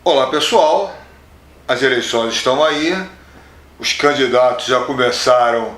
Olá pessoal, as eleições estão aí, os candidatos já começaram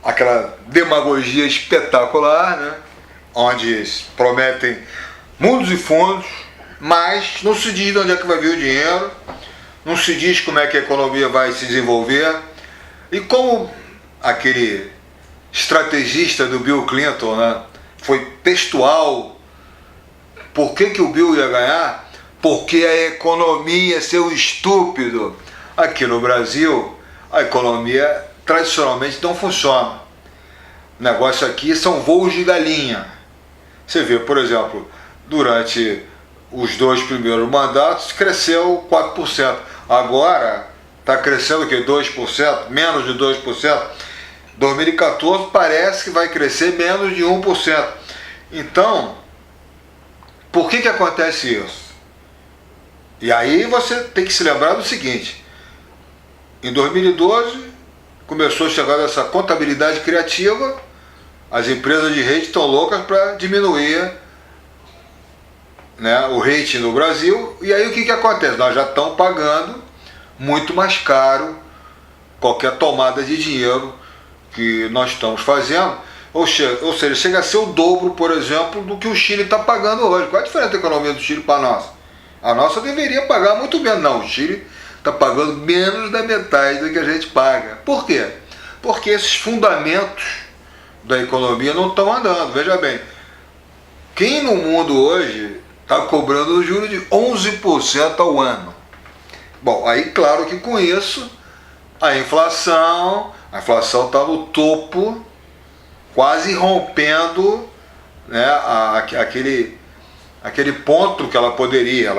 aquela demagogia espetacular, né? Onde prometem mundos e fundos, mas não se diz de onde é que vai vir o dinheiro, não se diz como é que a economia vai se desenvolver. E como aquele estrategista do Bill Clinton, né, foi textual, por que o Bill ia ganhar? Porque a economia é seu estúpido. Aqui no Brasil, a economia tradicionalmente não funciona. O negócio aqui são voos de galinha. Você vê, por exemplo, durante os 2 primeiros mandatos cresceu 4%. Agora está crescendo o quê? 2%? Menos de 2%. 2014 parece que vai crescer menos de 1%. Então, por que acontece isso? E aí você tem que se lembrar do seguinte: em 2012 começou a chegar essa contabilidade criativa, as empresas de rede estão loucas para diminuir, né, o rating no Brasil, e aí o que acontece? Nós já estamos pagando muito mais caro qualquer tomada de dinheiro que nós estamos fazendo, ou seja, chega a ser o dobro, por exemplo, do que o Chile está pagando hoje. Qual é a diferença da economia do Chile para a nossa? A nossa deveria pagar muito menos. Não, o Chile está pagando menos da metade do que a gente paga. Por quê? Porque esses fundamentos da economia não estão andando. Veja bem, quem no mundo hoje está cobrando juros de 11% ao ano? Bom, aí claro que com isso a inflação está no topo, quase rompendo, né, aquele ponto que ela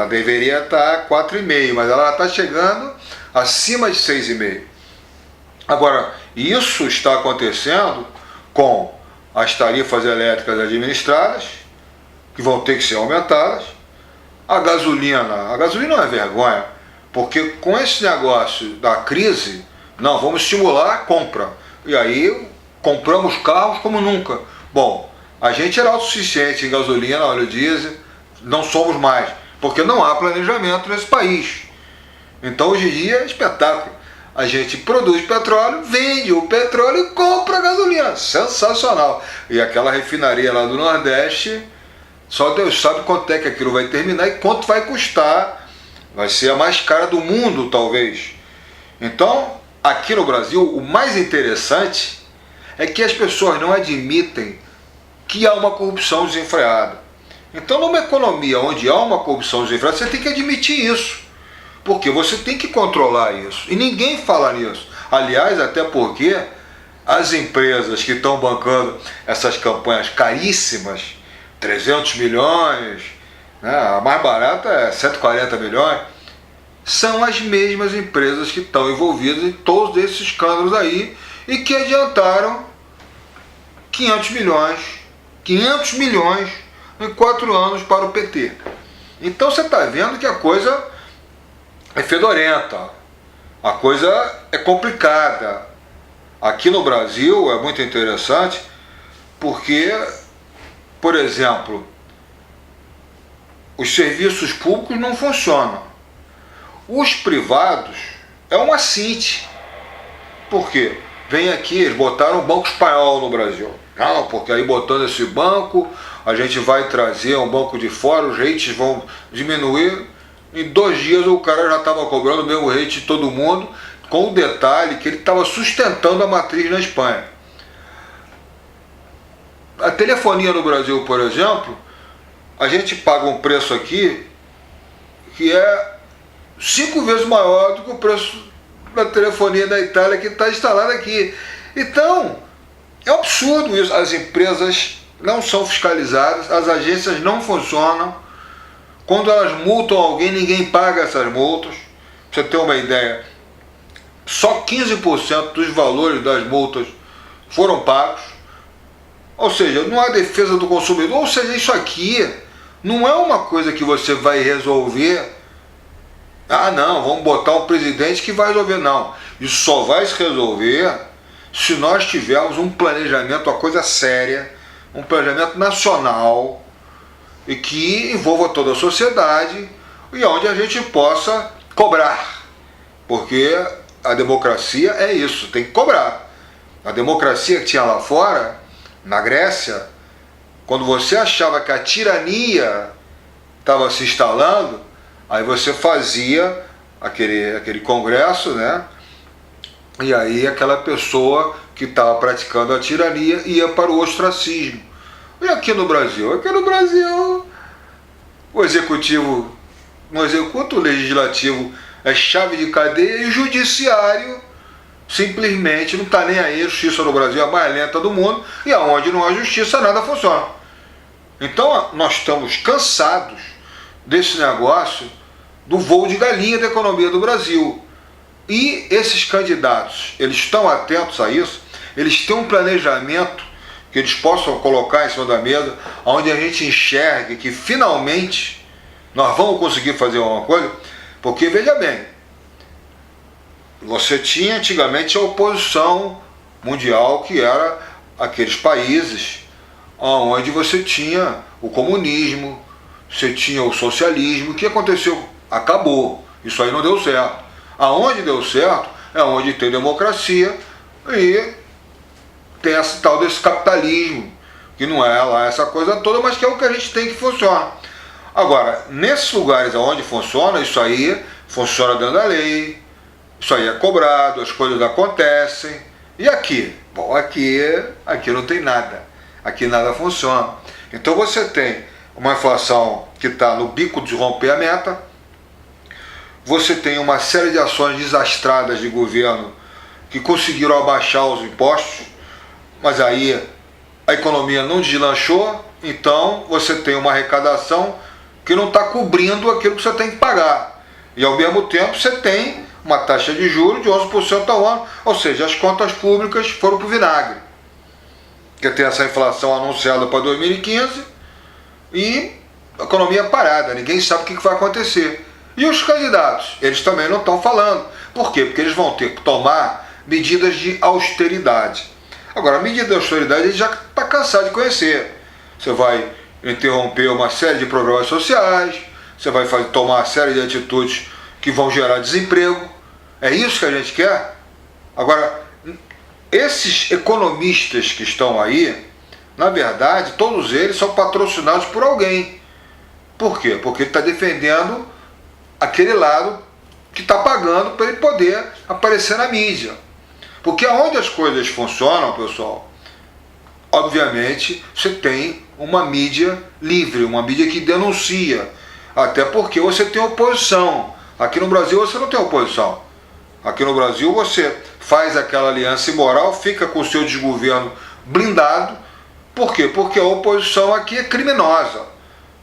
deveria estar 4,5, mas ela está chegando acima de 6,5. Agora, isso está acontecendo com as tarifas elétricas administradas, que vão ter que ser aumentadas, a gasolina é uma vergonha, porque com esse negócio da crise, não, vamos estimular a compra, e aí compramos carros como nunca. Bom, a gente era autossuficiente em gasolina, óleo diesel, não somos mais, porque não há planejamento nesse país. Então hoje em dia é espetáculo. A gente produz petróleo, vende o petróleo e compra gasolina. Sensacional. E aquela refinaria lá do Nordeste, só Deus sabe quanto é que aquilo vai terminar e quanto vai custar. Vai ser a mais cara do mundo, talvez. Então, aqui no Brasil, o mais interessante é que as pessoas não admitem que há uma corrupção desenfreada. Então, numa economia onde há uma corrupção desenfreada, você tem que admitir isso, porque você tem que controlar isso, e ninguém fala nisso. Aliás, até porque as empresas que estão bancando essas campanhas caríssimas, 300 milhões, né, a mais barata é 140 milhões, são as mesmas empresas que estão envolvidas em todos esses escândalos aí e que adiantaram 500 milhões em 4 anos para o PT. Então você está vendo que a coisa é fedorenta, a coisa é complicada. Aqui no Brasil é muito interessante porque, por exemplo, os serviços públicos não funcionam. Os privados é uma cinte. Por quê? Vem aqui, eles botaram o Banco Espanhol no Brasil. Não, porque aí botando esse banco, a gente vai trazer um banco de fora, os rates vão diminuir. Em 2 dias o cara já estava cobrando o mesmo rate de todo mundo, com o detalhe que ele estava sustentando a matriz na Espanha. A telefonia no Brasil, por exemplo, a gente paga um preço aqui que é 5 vezes maior do que o preço da telefonia da Itália que está instalada aqui. Então, é um absurdo isso. As empresas não são fiscalizadas, as agências não funcionam. Quando elas multam alguém, ninguém paga essas multas. Pra você ter uma ideia, só 15% dos valores das multas foram pagos. Ou seja, não há defesa do consumidor. Ou seja, isso aqui não é uma coisa que você vai resolver. Ah, não, vamos botar um presidente que vai resolver. Não, isso só vai se resolver se nós tivermos um planejamento, uma coisa séria, um planejamento nacional e que envolva toda a sociedade, e onde a gente possa cobrar, porque a democracia é isso, tem que cobrar. A democracia que tinha lá fora, na Grécia, quando você achava que a tirania estava se instalando, aí você fazia aquele congresso, né? E aí aquela pessoa que estava praticando a tirania ia para o ostracismo. E aqui no Brasil? Aqui no Brasil, o executivo não executa, o legislativo é chave de cadeia e o judiciário simplesmente não está nem aí. A justiça no Brasil é a mais lenta do mundo e aonde não há justiça nada funciona. Então nós estamos cansados desse negócio do voo de galinha da economia do Brasil. E esses candidatos, eles estão atentos a isso, eles têm um planejamento que eles possam colocar em cima da mesa, onde a gente enxergue que finalmente nós vamos conseguir fazer alguma coisa, porque veja bem, você tinha antigamente a oposição mundial, que era aqueles países onde você tinha o comunismo, você tinha o socialismo. O que aconteceu? Acabou. Isso aí não deu certo. Aonde deu certo é onde tem democracia e tem esse tal desse capitalismo, que não é lá essa coisa toda, mas que é o que a gente tem que funcionar. Agora, nesses lugares onde funciona, isso aí funciona dentro da lei, isso aí é cobrado, as coisas acontecem. E aqui? Bom, aqui não tem nada. Aqui nada funciona. Então você tem uma inflação que está no bico de romper a meta, você tem uma série de ações desastradas de governo que conseguiram abaixar os impostos, mas aí a economia não deslanchou, então você tem uma arrecadação que não está cobrindo aquilo que você tem que pagar. E ao mesmo tempo você tem uma taxa de juros de 11% ao ano, ou seja, as contas públicas foram para o vinagre. Porque tem essa inflação anunciada para 2015 e a economia parada, ninguém sabe o que vai acontecer. E os candidatos, eles também não estão falando. Por quê? Porque eles vão ter que tomar medidas de austeridade. Agora, a medida de austeridade ele já está cansado de conhecer. Você vai interromper uma série de programas sociais, você vai tomar uma série de atitudes que vão gerar desemprego. É isso que a gente quer? Agora, esses economistas que estão aí, na verdade, todos eles são patrocinados por alguém. Por quê? Porque ele está defendendo aquele lado que está pagando para ele poder aparecer na mídia. Porque onde as coisas funcionam, pessoal, obviamente você tem uma mídia livre, uma mídia que denuncia. Até porque você tem oposição. Aqui no Brasil você não tem oposição. Aqui no Brasil você faz aquela aliança imoral, fica com o seu desgoverno blindado. Por quê? Porque a oposição aqui é criminosa.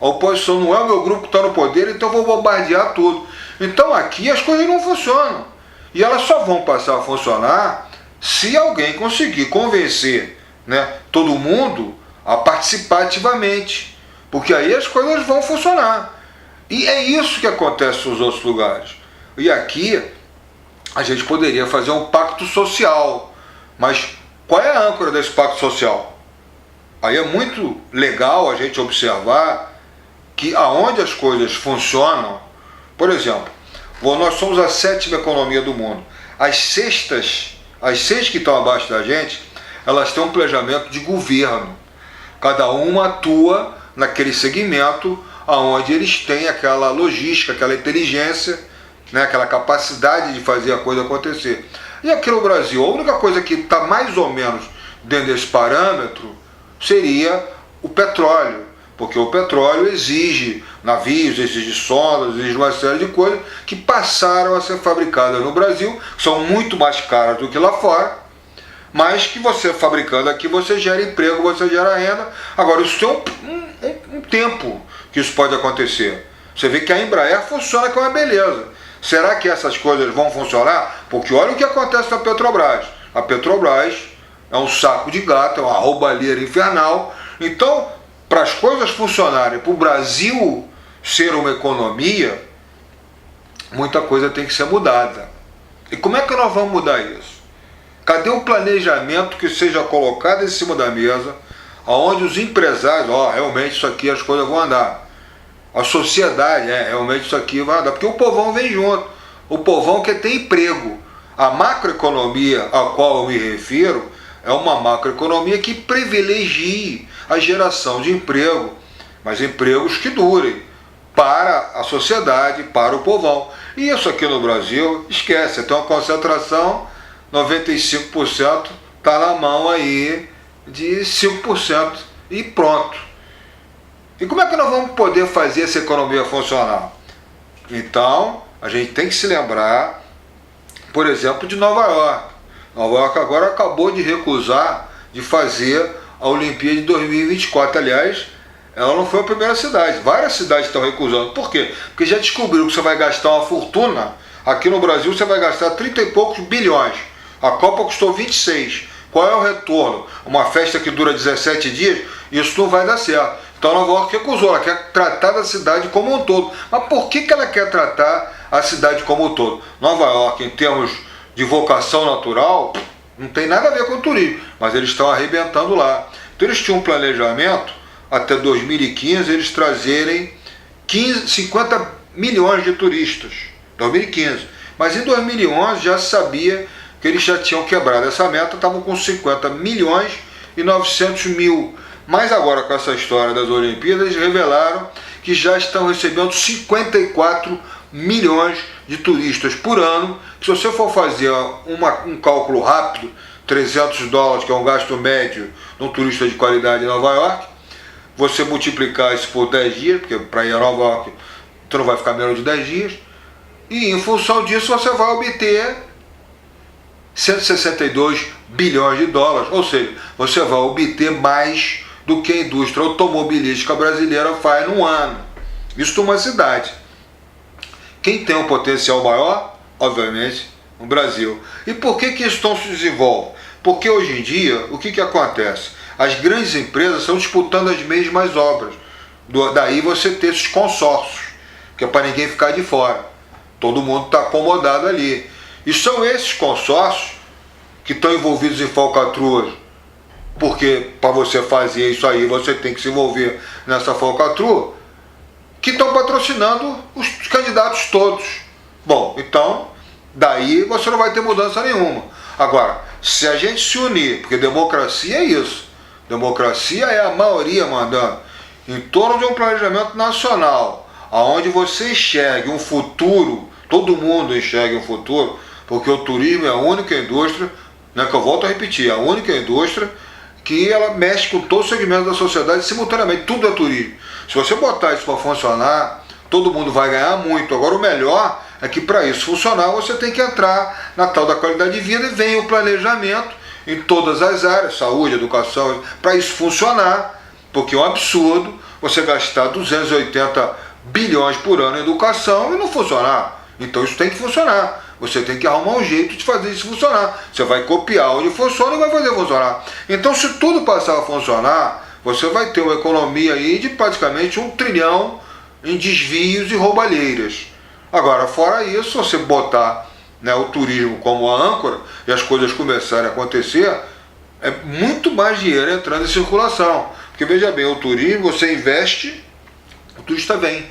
A oposição não é o meu grupo que está no poder, então eu vou bombardear tudo. Então aqui as coisas não funcionam. E elas só vão passar a funcionar se alguém conseguir convencer, né, todo mundo a participar ativamente. Porque aí as coisas vão funcionar. E é isso que acontece nos outros lugares. E aqui a gente poderia fazer um pacto social. Mas qual é a âncora desse pacto social? Aí é muito legal a gente observar que aonde as coisas funcionam, por exemplo, nós somos a 7ª economia do mundo. As 6 que estão abaixo da gente, elas têm um planejamento de governo. Cada uma atua naquele segmento onde eles têm aquela logística, aquela inteligência, né, aquela capacidade de fazer a coisa acontecer. E aqui no Brasil, a única coisa que está mais ou menos dentro desse parâmetro seria o petróleo. Porque o petróleo exige navios, exige sondas, exige uma série de coisas que passaram a ser fabricadas no Brasil, são muito mais caras do que lá fora, mas que você fabricando aqui, você gera emprego, você gera renda. Agora, isso tem um tempo que isso pode acontecer. Você vê que a Embraer funciona com uma beleza. Será que essas coisas vão funcionar? Porque olha o que acontece na Petrobras. A Petrobras é um saco de gato, é uma roubalheira infernal. Então, para as coisas funcionarem, para o Brasil ser uma economia, muita coisa tem que ser mudada. E como é que nós vamos mudar isso? Cadê o planejamento que seja colocado em cima da mesa, onde os empresários, realmente isso aqui as coisas vão andar. a sociedade, realmente isso aqui vai andar, porque o povão vem junto, o povão quer ter emprego. A macroeconomia a qual eu me refiro é uma macroeconomia que privilegie a geração de emprego, mas empregos que durem para a sociedade, para o povão. E isso aqui no Brasil, esquece, tem uma concentração, 95% está na mão aí de 5% e pronto. E como é que nós vamos poder fazer essa economia funcionar? Então, a gente tem que se lembrar, por exemplo, de Nova York. Nova York agora acabou de recusar de fazer a Olimpíada de 2024. Aliás, ela não foi a primeira cidade. Várias cidades estão recusando. Por quê? Porque já descobriram que você vai gastar uma fortuna. Aqui no Brasil você vai gastar 30 e poucos bilhões. A Copa custou 26. Qual é o retorno? Uma festa que dura 17 dias? Isso não vai dar certo. Então Nova York recusou. Ela quer tratar da cidade como um todo. Mas por que ela quer tratar a cidade como um todo? Nova York, em termos de vocação natural, não tem nada a ver com o turismo. Mas eles estão arrebentando lá. Então eles tinham um planejamento até 2015 eles trazerem 50 milhões de turistas, 2015. Mas em 2011 já se sabia que eles já tinham quebrado essa meta, estavam com 50 milhões e 900 mil. Mas agora com essa história das Olimpíadas, eles revelaram que já estão recebendo 54 milhões de turistas por ano. Se você for fazer um cálculo rápido, $300, que é um gasto médio de um turista de qualidade em Nova York, você multiplicar isso por 10 dias, porque para ir a Nova York você não vai ficar menos de 10 dias, e em função disso você vai obter 162 bilhões de dólares, ou seja, você vai obter mais do que a indústria automobilística brasileira faz num ano. Isso numa cidade. Quem tem um potencial maior? Obviamente, o Brasil. E por que isso não se desenvolve? Porque hoje em dia, o que acontece? As grandes empresas estão disputando as mesmas obras. Daí você ter esses consórcios, que é para ninguém ficar de fora. Todo mundo está acomodado ali. E são esses consórcios que estão envolvidos em falcatruas. Porque para você fazer isso aí, você tem que se envolver nessa falcatrua, que estão patrocinando os candidatos todos. Bom, então, daí você não vai ter mudança nenhuma. Agora, se a gente se unir, porque democracia é isso, democracia é a maioria mandando, em torno de um planejamento nacional, onde você enxergue um futuro, todo mundo enxergue um futuro, porque o turismo é a única indústria, né, que eu volto a repetir, é a única indústria que ela mexe com todos os segmentos da sociedade simultaneamente, tudo é turismo. Se você botar isso para funcionar, todo mundo vai ganhar muito. Agora o melhor é que para isso funcionar, você tem que entrar na tal da qualidade de vida e vem o planejamento em todas as áreas, saúde, educação, para isso funcionar, porque é um absurdo você gastar 280 bilhões por ano em educação e não funcionar. Então isso tem que funcionar. Você tem que arrumar um jeito de fazer isso funcionar. Você vai copiar onde funciona e vai fazer funcionar. Então, se tudo passar a funcionar, você vai ter uma economia aí de praticamente 1 trilhão em desvios e roubalheiras. Agora, fora isso, você botar, né, o turismo como a âncora e as coisas começarem a acontecer, é muito mais dinheiro entrando em circulação. Porque, veja bem, o turismo, você investe, o turista vem.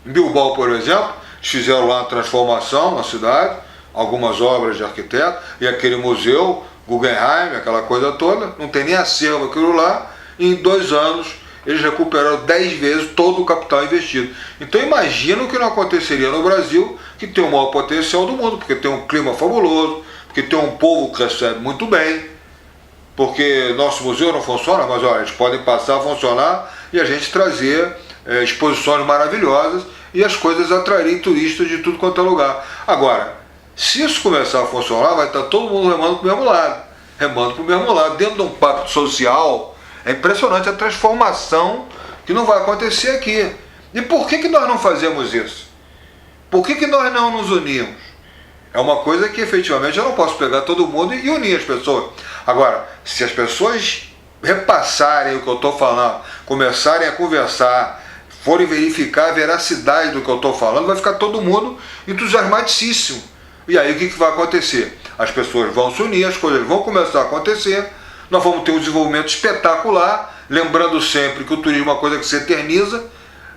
Em Bilbao, por exemplo, fizeram lá uma transformação na cidade, algumas obras de arquiteto, e aquele museu, Guggenheim, aquela coisa toda, não tem nem acervo aquilo lá, e em 2 anos eles recuperaram 10 vezes todo o capital investido. Então imagina o que não aconteceria no Brasil, que tem o maior potencial do mundo, porque tem um clima fabuloso, porque tem um povo que recebe muito bem, porque nosso museu não funciona, mas olha, eles podem passar a funcionar e a gente trazer exposições maravilhosas, e as coisas atraírem turistas de tudo quanto é lugar. Agora, se isso começar a funcionar, vai estar todo mundo remando para o mesmo lado. Remando para o mesmo lado. Dentro de um pacto social, é impressionante a transformação que não vai acontecer aqui. E por que nós não fazemos isso? Por que nós não nos unimos? É uma coisa que efetivamente eu não posso pegar todo mundo e unir as pessoas. Agora, se as pessoas repassarem o que eu estou falando, começarem a conversar, forem verificar a veracidade do que eu estou falando, vai ficar todo mundo entusiasmadíssimo. E aí o que vai acontecer? As pessoas vão se unir, as coisas vão começar a acontecer, nós vamos ter um desenvolvimento espetacular, lembrando sempre que o turismo é uma coisa que se eterniza,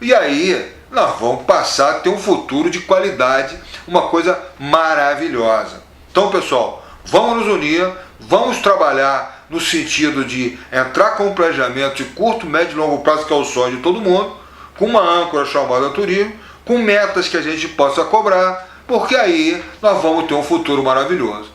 E aí nós vamos passar a ter um futuro de qualidade, uma coisa maravilhosa. Então, pessoal, vamos nos unir, vamos trabalhar no sentido de entrar com um planejamento de curto, médio e longo prazo, que é o sonho de todo mundo, com uma âncora chamada turismo, com metas que a gente possa cobrar, porque aí nós vamos ter um futuro maravilhoso.